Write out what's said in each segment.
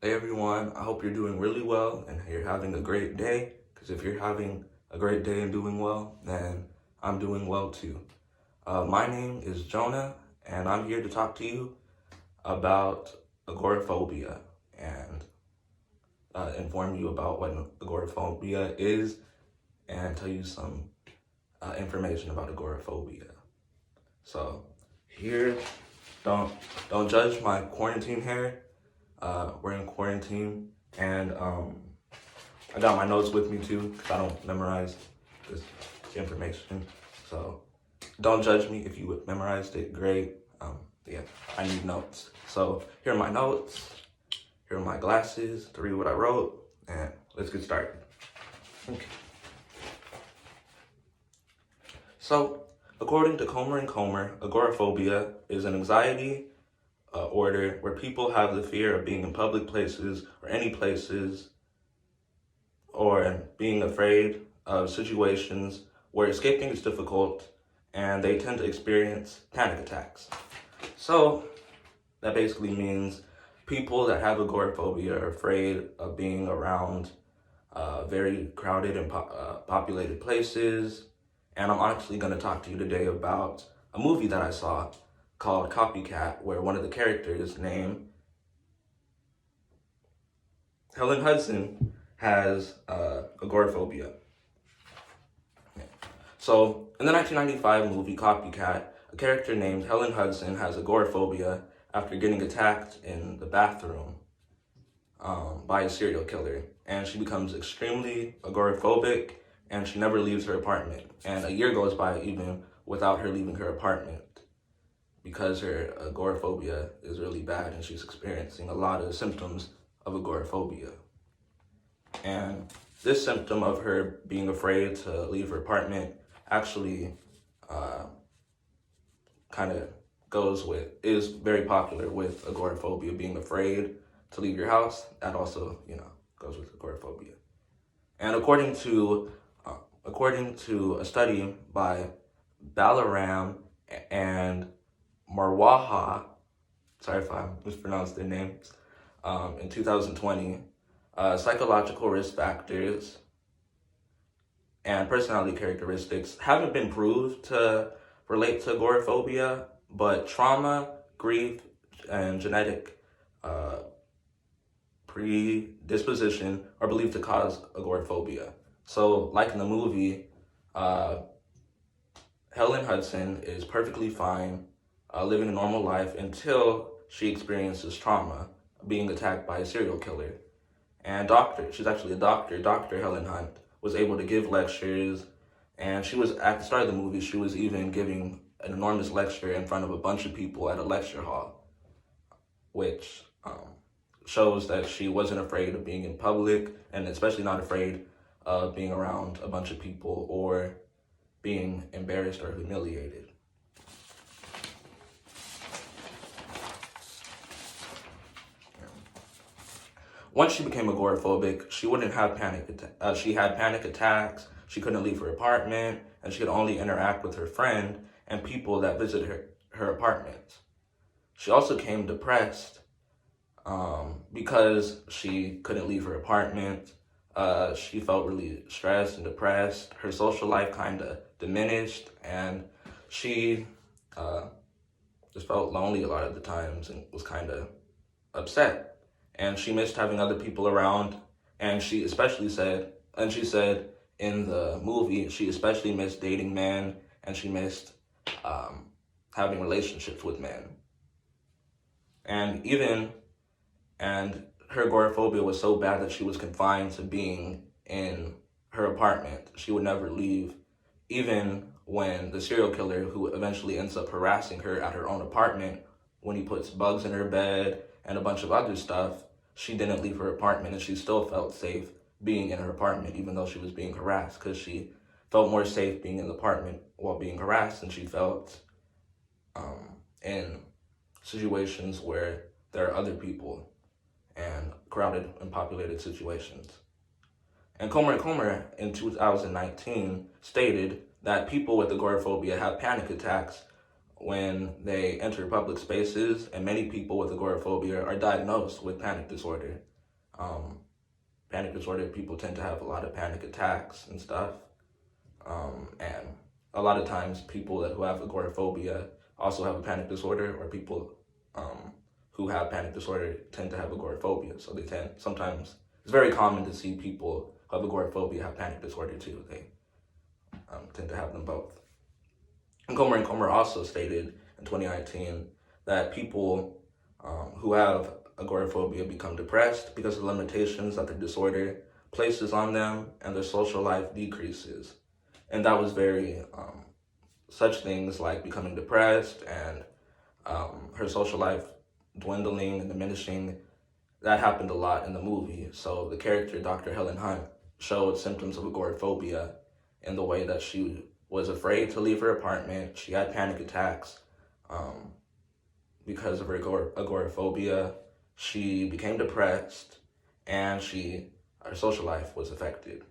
Hey everyone, I hope you're doing really well and you're having a great day. Because if you're having a great day and doing well, then I'm doing well too. My name is Jonah, and I'm here to talk to you about agoraphobia and inform you about what agoraphobia is and tell you some information about agoraphobia. So here, don't don't judge my quarantine hair. We're in quarantine, and I got my notes with me too because I don't memorize this information. So don't judge me if you memorized it. Great. Yeah, I need notes. So here are my notes. Here are my glasses to read what I wrote, and let's get started. Okay. So according to Comer and Comer, agoraphobia is an anxiety order where people have the fear of being in public places or any places or being afraid of situations where escaping is difficult, and they tend to experience panic attacks. So that basically means people that have agoraphobia are afraid of being around very crowded and populated places. And I'm actually going to talk to you today about a movie that I saw called Copycat, where one of the characters named Helen Hudson has agoraphobia. So, in the 1995 movie Copycat, a character named Helen Hudson has agoraphobia after getting attacked in the bathroom by a serial killer. And she becomes extremely agoraphobic, and she never leaves her apartment. And a year goes by even without her leaving her apartment because her agoraphobia is really bad and she's experiencing a lot of symptoms of agoraphobia. And this symptom of her being afraid to leave her apartment actually kind of is very popular with agoraphobia, being afraid to leave your house. That also, goes with agoraphobia. And according to a study by Balaram and Marwaha, sorry if I mispronounced their names, in 2020, psychological risk factors and personality characteristics haven't been proved to relate to agoraphobia, but trauma, grief, and genetic predisposition are believed to cause agoraphobia. So, like in the movie, Helen Hudson is perfectly fine living a normal life until she experiences trauma, being attacked by a serial killer. And she's actually a doctor, Dr. Helen Hunt, was able to give lectures. And she was, at the start of the movie, she was even giving an enormous lecture in front of a bunch of people at a lecture hall, which shows that she wasn't afraid of being in public, and especially not afraid of being around a bunch of people or being embarrassed or humiliated. Once she became agoraphobic, she wouldn't have she had panic attacks. She couldn't leave her apartment, and she could only interact with her friend and people that visited her apartment. She also became depressed because she couldn't leave her apartment. She felt really stressed and depressed. Her social life kind of diminished, and she just felt lonely a lot of the times and was kind of upset. And she missed having other people around. And she said in the movie, she especially missed dating men, and she missed having relationships with men. And her agoraphobia was so bad that she was confined to being in her apartment. She would never leave, even when the serial killer, who eventually ends up harassing her at her own apartment, when he puts bugs in her bed and a bunch of other stuff, she didn't leave her apartment, and she still felt safe being in her apartment, even though she was being harassed, because she felt more safe being in the apartment while being harassed than she felt in situations where there are other people and crowded and populated situations. And Comer in 2019 stated that people with agoraphobia have panic attacks when they enter public spaces, and many people with agoraphobia are diagnosed with panic disorder. Panic disorder, people tend to have a lot of panic attacks and stuff. And a lot of times people who have agoraphobia also have a panic disorder, or people who have panic disorder tend to have agoraphobia. So sometimes, it's very common to see people who have agoraphobia have panic disorder too. They tend to have them both. And Comer also stated in 2019 that people who have agoraphobia become depressed because of the limitations that the disorder places on them, and their social life decreases. And that was such things like becoming depressed and her social life dwindling and diminishing. That happened a lot in the movie. So the character, Dr. Helen Hunt, showed symptoms of agoraphobia in the way that she was afraid to leave her apartment. She had panic attacks because of her agoraphobia. She became depressed, and her social life was affected.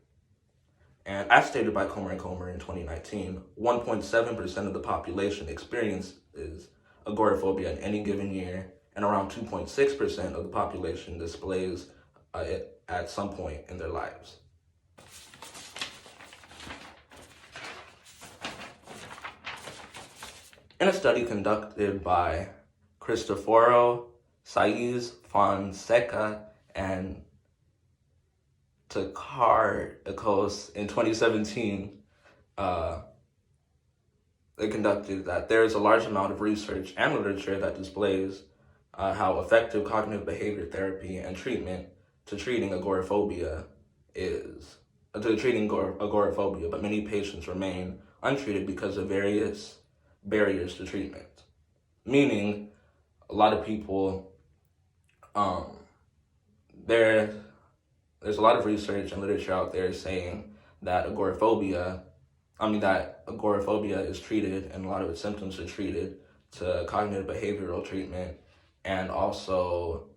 And as stated by Comer in 2019, 1.7% of the population experiences agoraphobia in any given year, and around 2.6% of the population displays it at some point in their lives. In a study conducted by Cristoforo Saiz Fonseca and Takarikos in 2017, they conducted that there is a large amount of research and literature that displays how effective cognitive behavior therapy and treatment to treating agoraphobia is, but many patients remain untreated because of various barriers to treatment. Meaning, a lot of people, there's a lot of research and literature out there saying that agoraphobia is treated, and a lot of its symptoms are treated to cognitive behavioral treatment, and also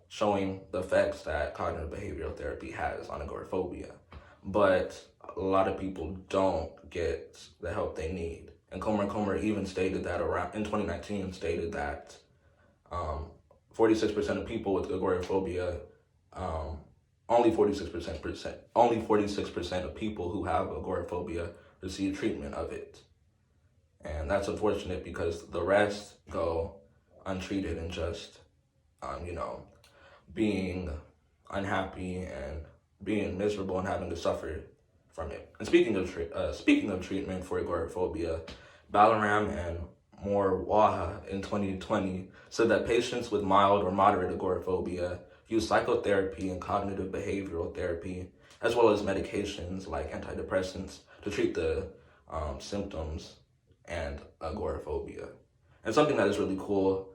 showing the effects that cognitive behavioral therapy has on agoraphobia. But a lot of people don't get the help they need. And Comer even stated that in 2019 stated that 46% of people with agoraphobia, only 46% of people who have agoraphobia receive treatment of it. And that's unfortunate because the rest go untreated and just, being unhappy and being miserable and having to suffer from it. And speaking of treatment for agoraphobia, Balaram and Morwaha in 2020 said that patients with mild or moderate agoraphobia use psychotherapy and cognitive behavioral therapy, as well as medications like antidepressants, to treat the symptoms and agoraphobia. And something that is really cool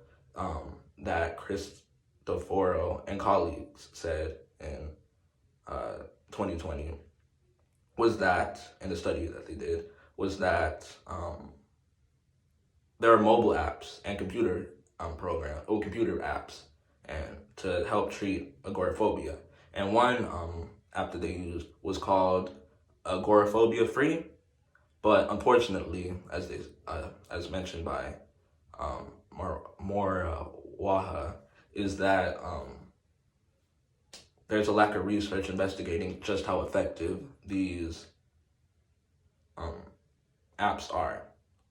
that Cristoforo and colleagues said in 2020 was that, in the study that they did, was that there are mobile apps and computer apps and to help treat agoraphobia. And one app that they used was called Agoraphobia Free, but unfortunately, as mentioned by Waha, is that there's a lack of research investigating just how effective these apps are.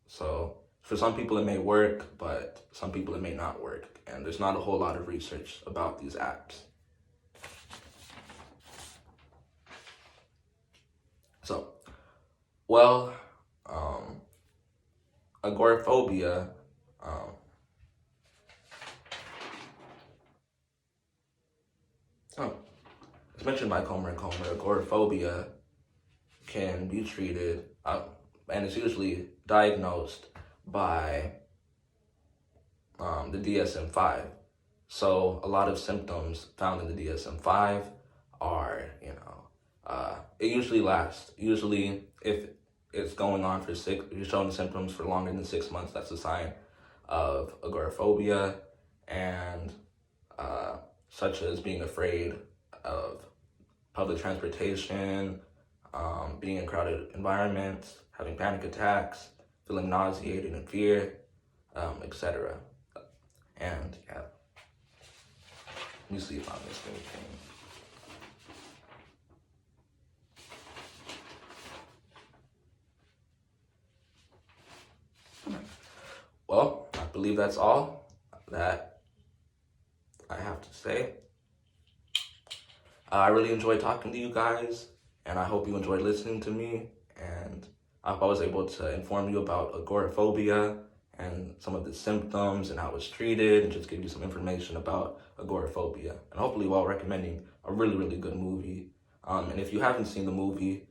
So for some people it may work, but some people it may not work. And there's not a whole lot of research about these apps. So, agoraphobia, as mentioned by Comer, agoraphobia can be treated, and it's usually diagnosed by the DSM-5. So a lot of symptoms found in the DSM-5 are, it usually lasts. Usually, if it's going on if you're showing symptoms for longer than 6 months, that's a sign of agoraphobia, and such as being afraid of public transportation, being in crowded environments, having panic attacks, feeling nauseated and fear, etc. And yeah, let me see if I missed anything. Well, I believe that's all that I have to say. I really enjoyed talking to you guys, and I hope you enjoyed listening to me. And I hope I was able to inform you about agoraphobia and some of the symptoms and how it's treated, and just give you some information about agoraphobia. And hopefully, while recommending a really, really good movie. And if you haven't seen the movie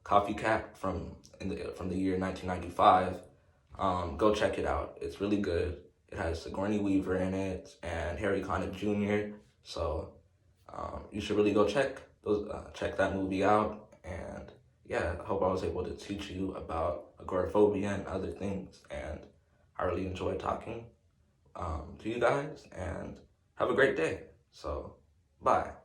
Coffee Cat from the year 1995, go check it out. It's really good. It has Sigourney Weaver in it and Harry Connick Jr. So you should really go check that movie out. And yeah, I hope I was able to teach you about agoraphobia and other things. And I really enjoyed talking to you guys. And have a great day. So bye.